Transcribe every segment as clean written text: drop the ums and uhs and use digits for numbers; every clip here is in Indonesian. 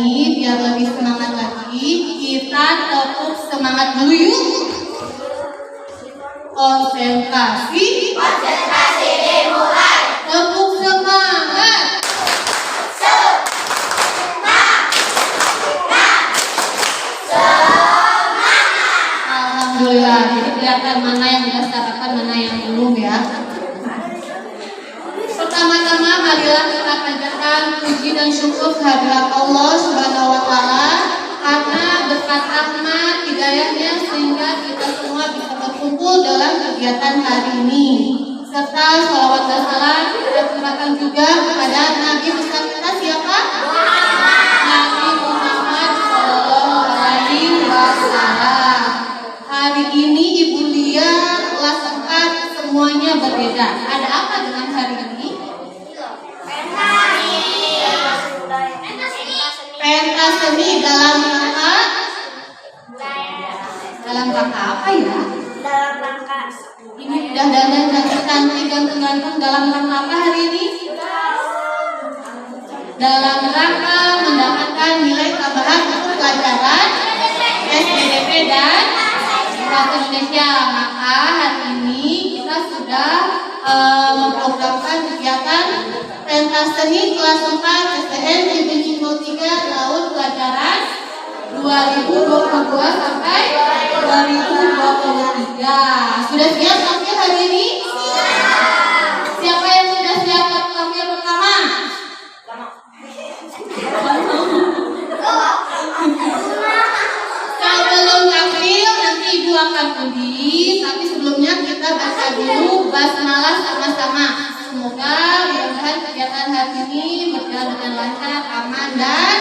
ini biar lebih semangat lagi, kita tepuk semangat dulu yuk. Konsentrasi dimulai. Tepuk semangat. Alhamdulillah, jadi kelihatan mana yang sudah dapatkan, mana yang belum ya. Pertama-tama marilah kita panjatkan puji dan syukur kehadirat Allah Subhanahu wa taala karena berkat rahmat hidayahnya sehingga kita semua bisa berkumpul dalam kegiatan hari ini. Serta sholawat dan salam kita curahkan juga kepada Nabi besar kita siapa? Nabi Muhammad Sallallahu Alaihi Wasallam. Hari ini Ibu Lia kelas 4 semuanya berbeda. Ada apa dengan hari ini? Pentas seni dalam rangka apa ya? Dalam rangka Ini udah dandan cantik ganteng-ganteng dalam rangka apa hari ini? Dalam rangka mendapatkan nilai tambahan untuk pelajaran SPDP dan Bahasa Indonesia. Maka hari ini kita sudah memprogramkan kegiatan pentas seni kelas 4 STN Divisi 3 tahun pelajaran 2022 sampai 2023. Sudah siap tampil hari ini? Siapa yang sudah siap tampil pertama? Kalau belum tampil nanti Ibu akan undi, tapi sebelumnya kita baca dulu basmalah sama-sama. Semoga mudah-mudahan kegiatan hari ini berjalan dengan lancar, aman dan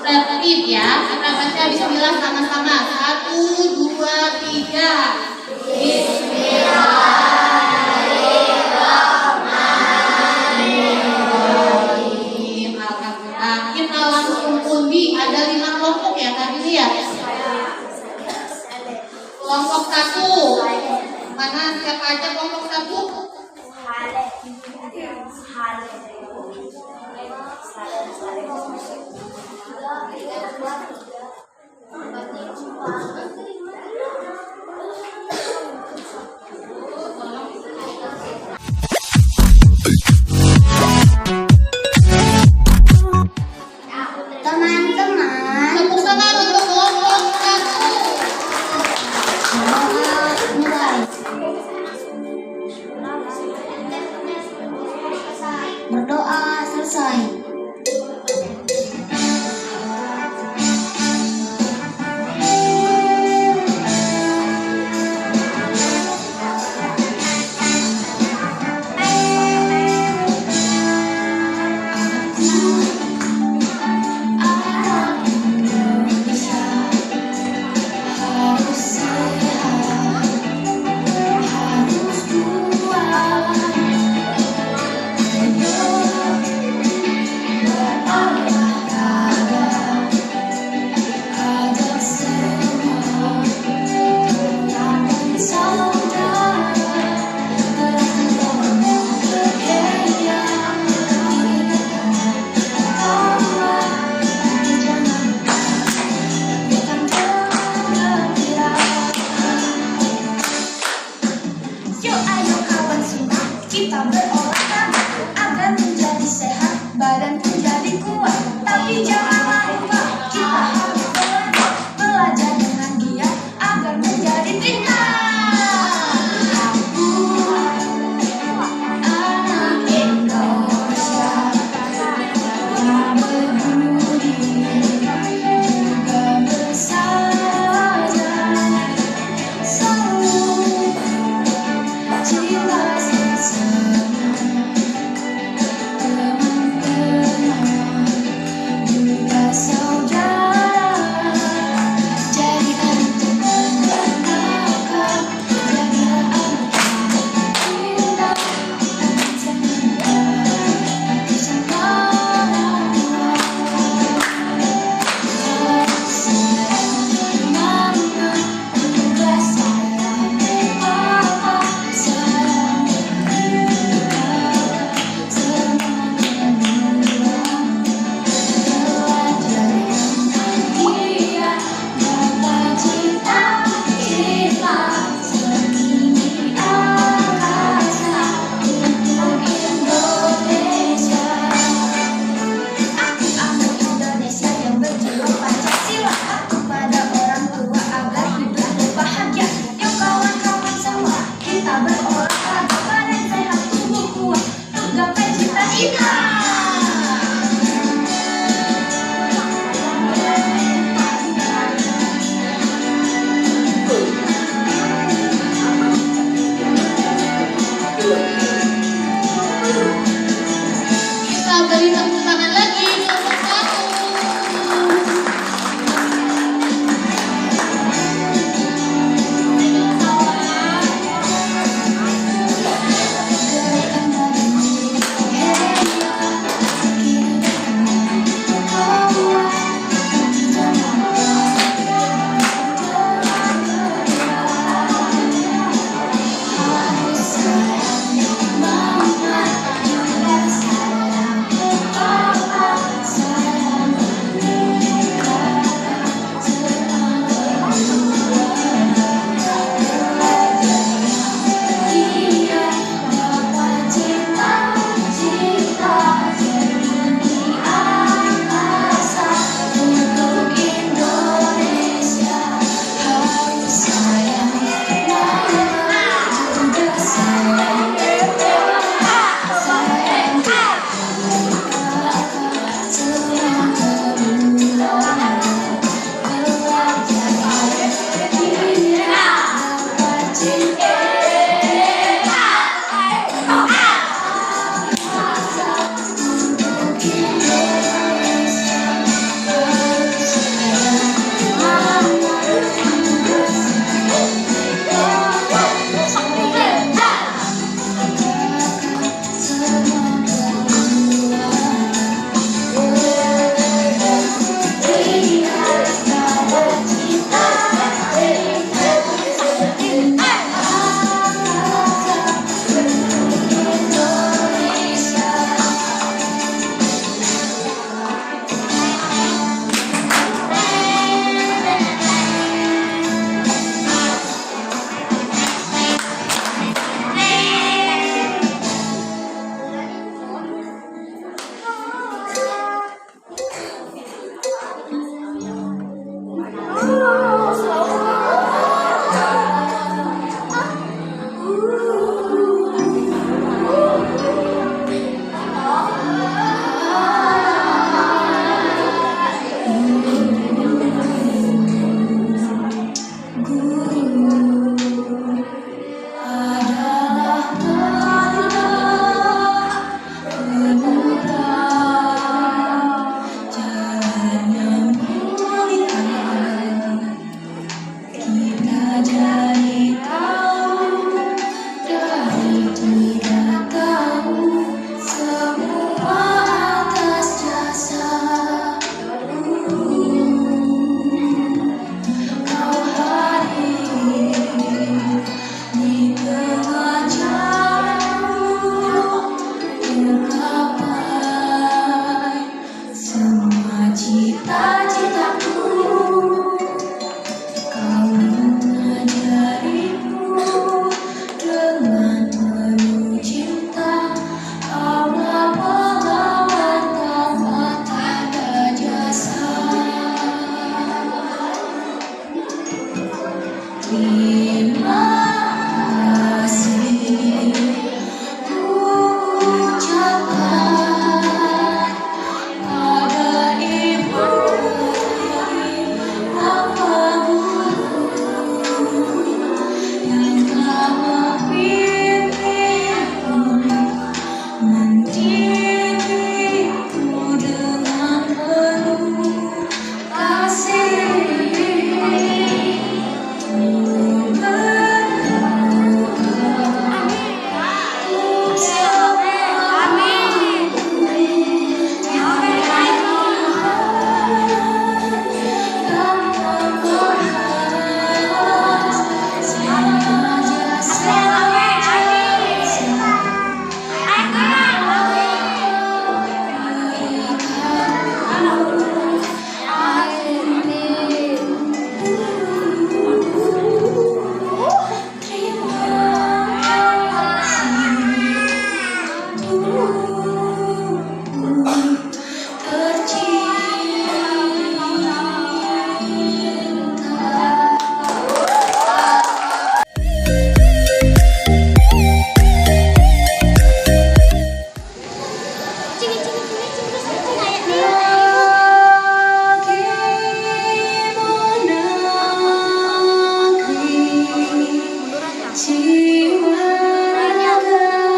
tertib ya. Kita baca bismillah sama-sama. 1, 2, 3. Bismillahirrahmanirrahim. Alhamdulillah. Kita langsung undi. Ada 5 kelompok ya tadi ini ya. Kelompok 1. Mana siapa aja kelompok 1? Teman-teman, Tepuk tangan untuk kelompok 1. berdoa selesai. cita-citaku. Kau mengajariku dengan penuh cinta. Kaulah pahlawan tanpa tanda jasa. Terima kasih ku ucapkan pada ibu, bapak, guru yang telah membimbingku, mendidikku dengan penuh kasih.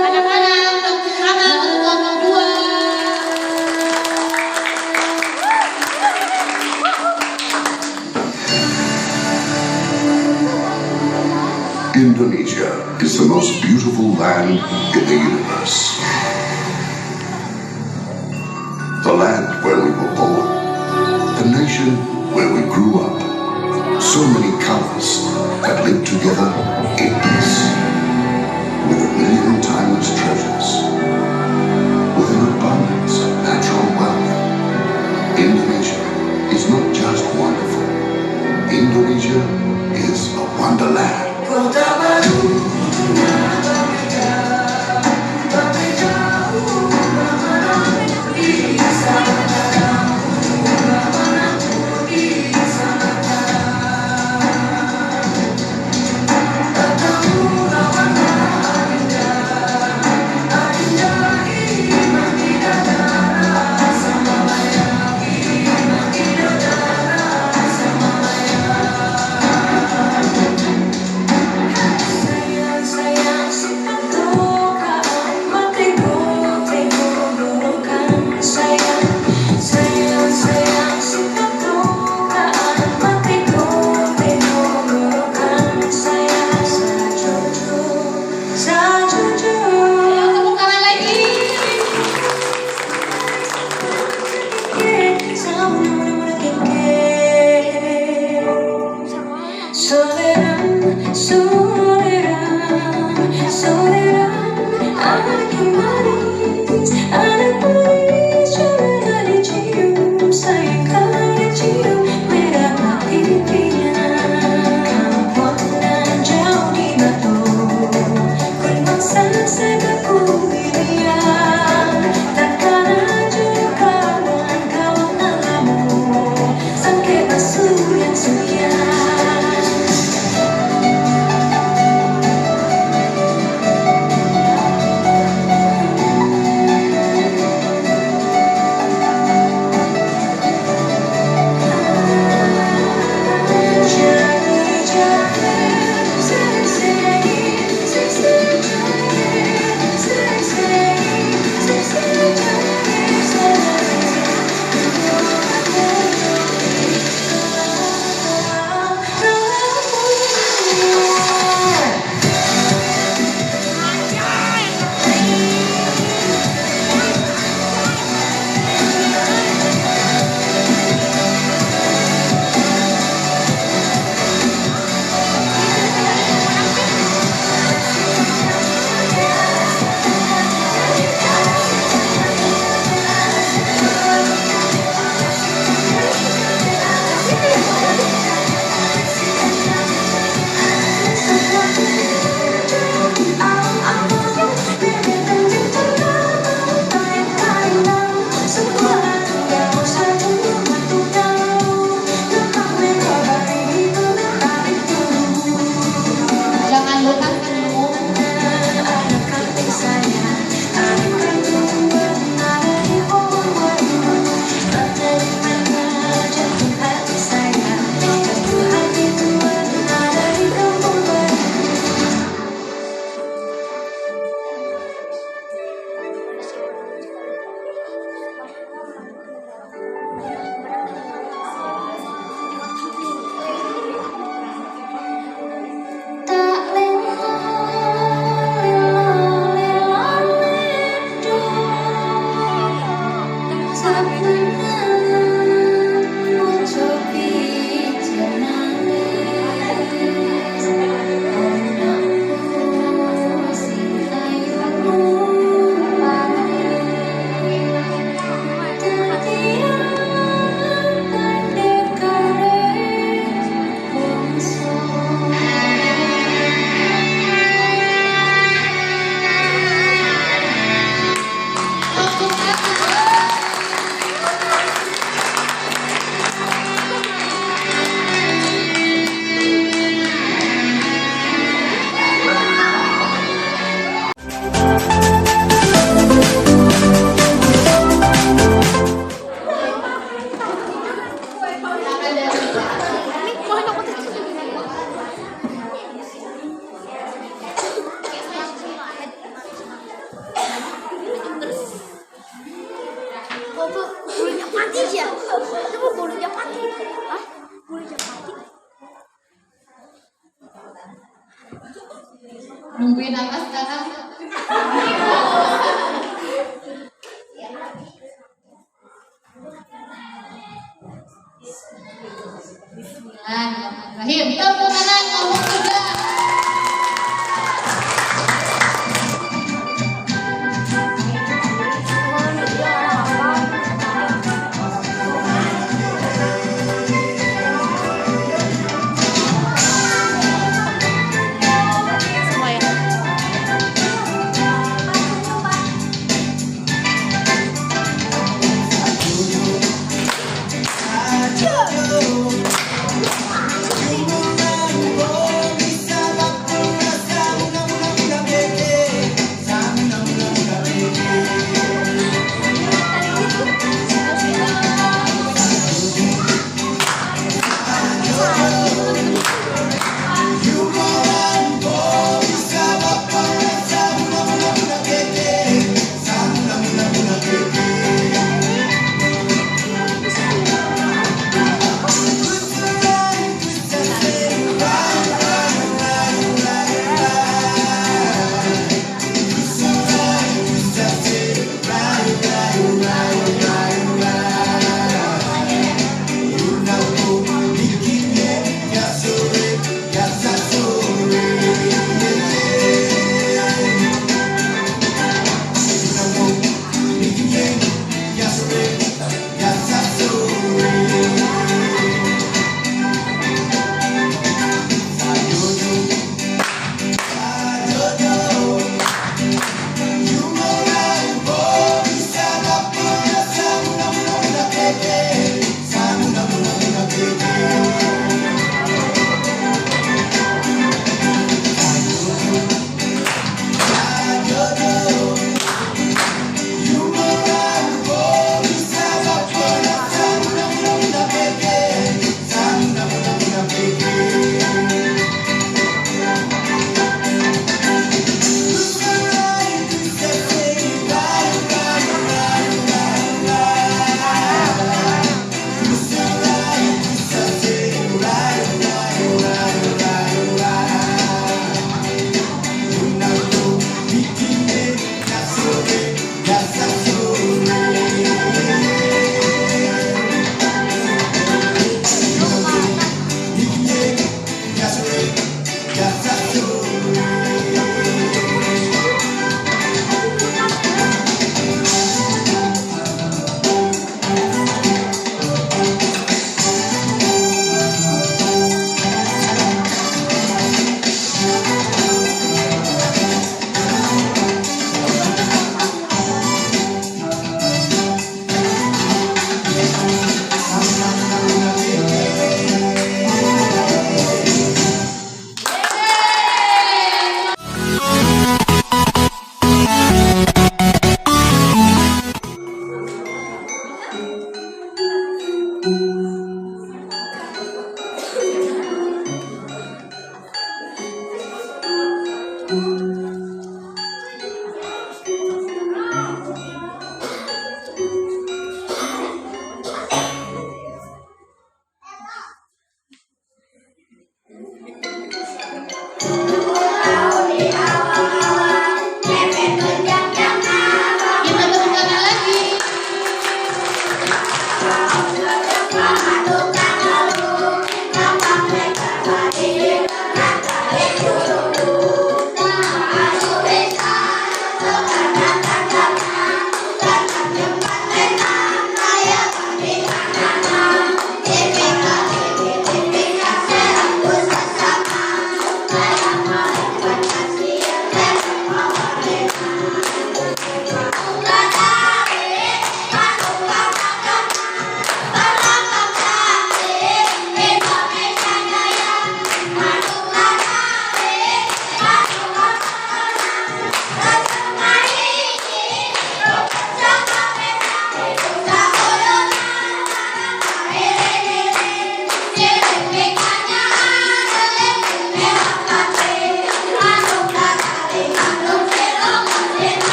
Anak-anak, tepuk tangan untuk kelompok 2. Indonesia is the most beautiful land in the universe. The land where we were born. The nation where we grew up. So many colors that live together in peace. With a million timeless treasures. With an abundance of natural wealth. Indonesia is not just wonderful. Indonesia is a wonderland. Kota baru Nungguin apa sekarang? Bismillahirrahmanirrahim. Tepuk tangan ngomong juga.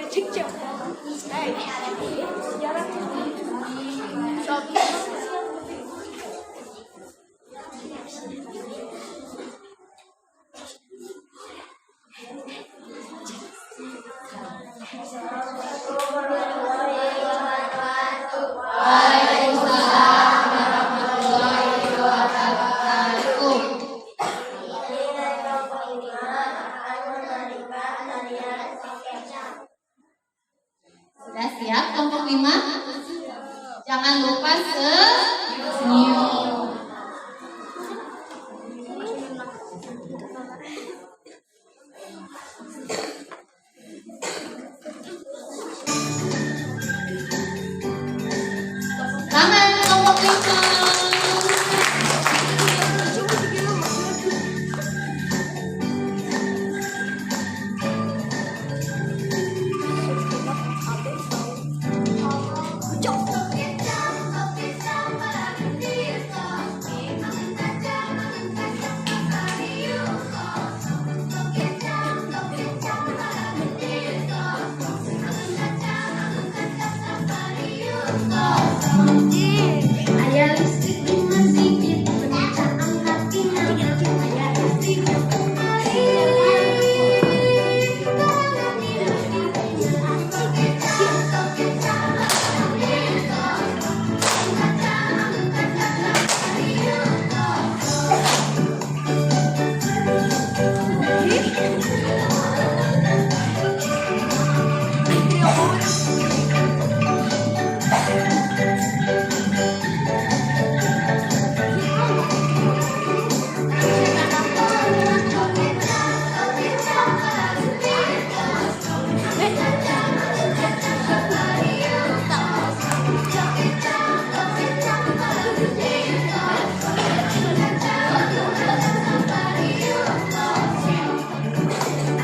직접. Waalaikumsalam warahmatullahi wabarakatuh. Sudah siap kelompok 5? Jangan lupa senyum. Tangan kelompok 5. Ayah listrik di masjid, pencahayaan hatinya.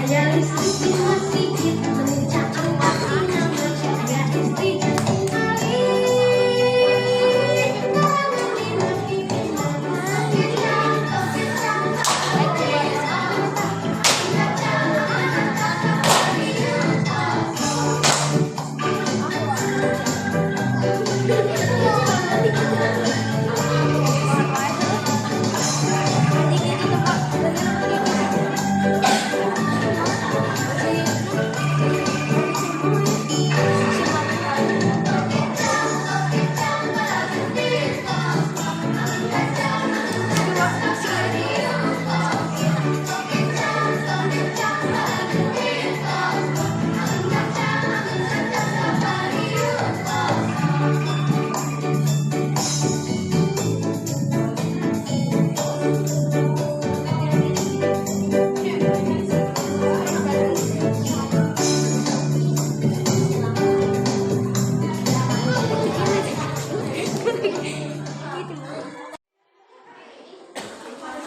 Ayah listrik di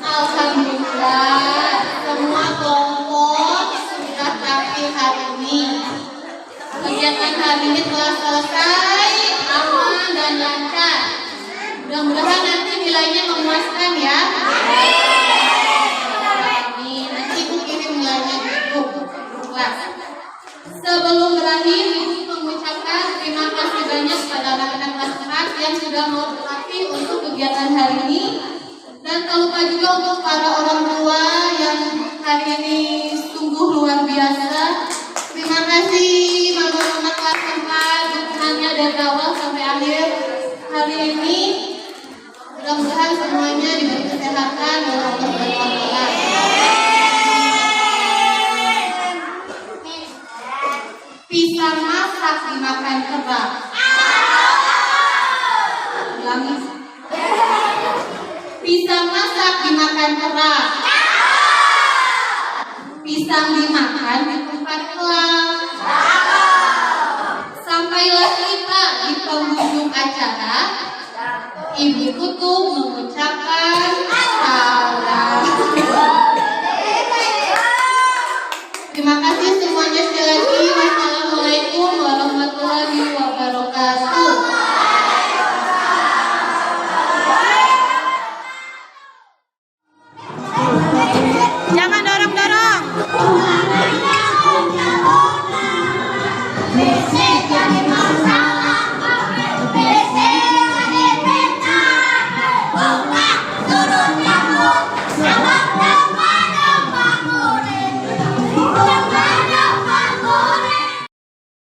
Alhamdulillah, semua kelompok sudah rapi hari ini. Kegiatan hari ini telah selesai, aman dan lancar. Mudah-mudahan nanti nilainya memuaskan ya. Amin. Nanti Ibu kirim nilainya di grup kelas. Sebelum berakhir, Ibu mengucapkan terima kasih banyak kepada anak-anak kelas 4 yang sudah mau berlatih untuk kegiatan hari ini. Dan tak lupa juga untuk para orang tua yang hari ini sungguh luar biasa. Terima kasih mama-mama kelas 4 dukungannya dari awal sampai akhir hari ini. Mudah-mudahan semuanya diberi kesehatan dan Allah berkah. Pisang masak dimakan kebab. Ulangi. Pisang masak dimakan kerak. Pisang dimakan di tempat kelas. Sampailah kita di penghujung acara. Ibu Tutu mengucapkan salam. Terima kasih